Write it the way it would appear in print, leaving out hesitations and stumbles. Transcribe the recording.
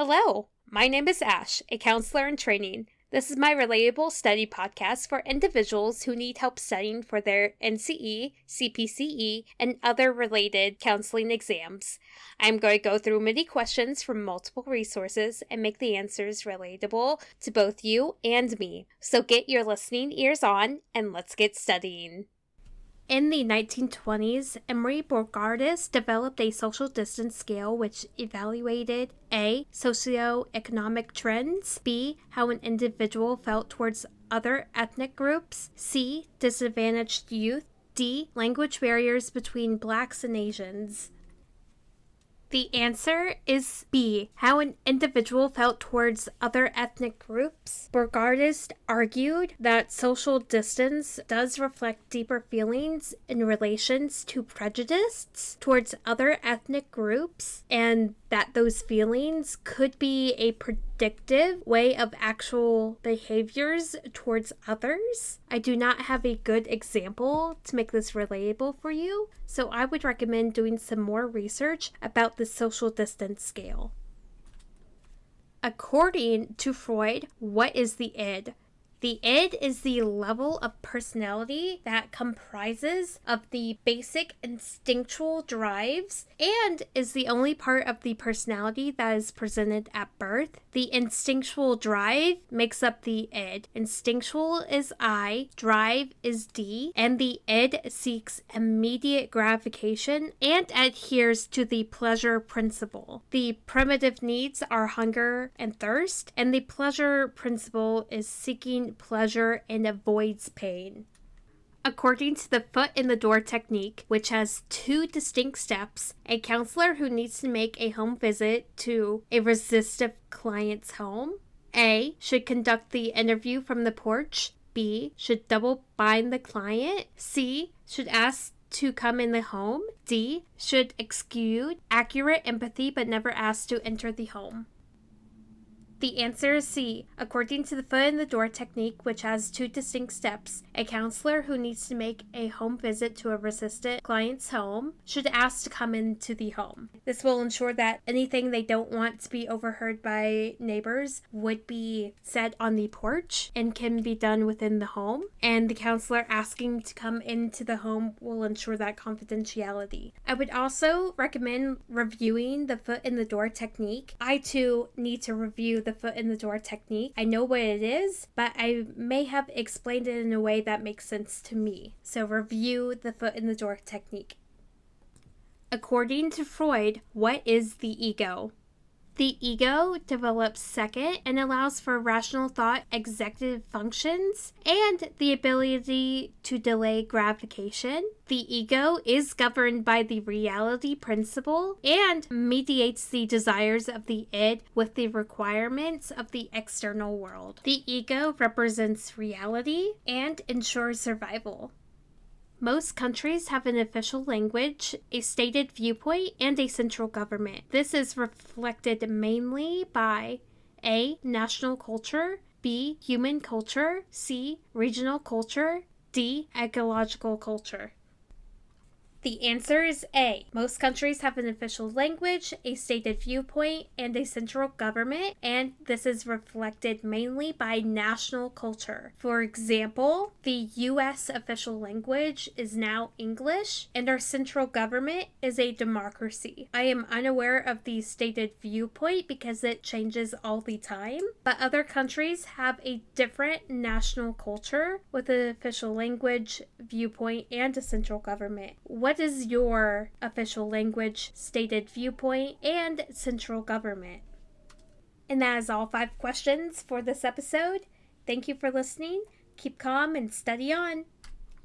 Hello, my name is Ash, a counselor in training. This is my Relatable study podcast for individuals who need help studying for their NCE, CPCE, and other related counseling exams. I'm going to go through many questions from multiple resources and make the answers relatable to both you and me. So get your listening ears on and let's get studying. In the 1920s, Emery Bogartis developed a social distance scale which evaluated A. Socioeconomic trends, B. How an individual felt towards other ethnic groups, C. Disadvantaged youth, D. Language barriers between blacks and Asians. The answer is B. How an individual felt towards other ethnic groups. Bogartis argued that social distance does reflect deeper feelings in relations to prejudice towards other ethnic groups, and that those feelings could be a predictive way of actual behaviors towards others. I do not have a good example to make this relatable for you, so I would recommend doing some more research about the social distance scale. According to Freud, what is the id? The id is the level of personality that comprises of the basic instinctual drives and is the only part of the personality that is presented at birth. The instinctual drive makes up the id. Instinctual is I, drive is D, and the id seeks immediate gratification and adheres to the pleasure principle. The primitive needs are hunger and thirst, and the pleasure principle is seeking pleasure and avoids pain. According to the foot in the door technique, which has two distinct steps, a counselor who needs to make a home visit to a resistive client's home, A, should conduct the interview from the porch, B, should double bind the client, C, should ask to come in the home, D, should exude accurate empathy but never ask to enter the home. The answer is C. According to the foot in the door technique, which has two distinct steps, a counselor who needs to make a home visit to a resistant client's home should ask to come into the home. This will ensure that anything they don't want to be overheard by neighbors would be said on the porch and can be done within the home. And the counselor asking to come into the home will ensure that confidentiality. I would also recommend reviewing the foot in the door technique. I too need to review the foot in the door technique. I know what it is, but I may have explained it in a way that makes sense to me. So review the foot in the door technique. According to Freud, what is the ego? The ego develops second and allows for rational thought, executive functions, and the ability to delay gratification. The ego is governed by the reality principle and mediates the desires of the id with the requirements of the external world. The ego represents reality and ensures survival. Most countries have an official language, a stated viewpoint, and a central government. This is reflected mainly by A. National culture, B. Human culture, C. Regional culture, D. Ecological culture. The answer is A. Most countries have an official language, a stated viewpoint, and a central government, and this is reflected mainly by national culture. For example, the U.S. official language is now English, and our central government is a democracy. I am unaware of the stated viewpoint because it changes all the time, but other countries have a different national culture with an official language, viewpoint, and a central government. What is your official language, stated viewpoint, and central government? And that is all 5 questions for this episode. Thank you for listening. Keep calm and study on.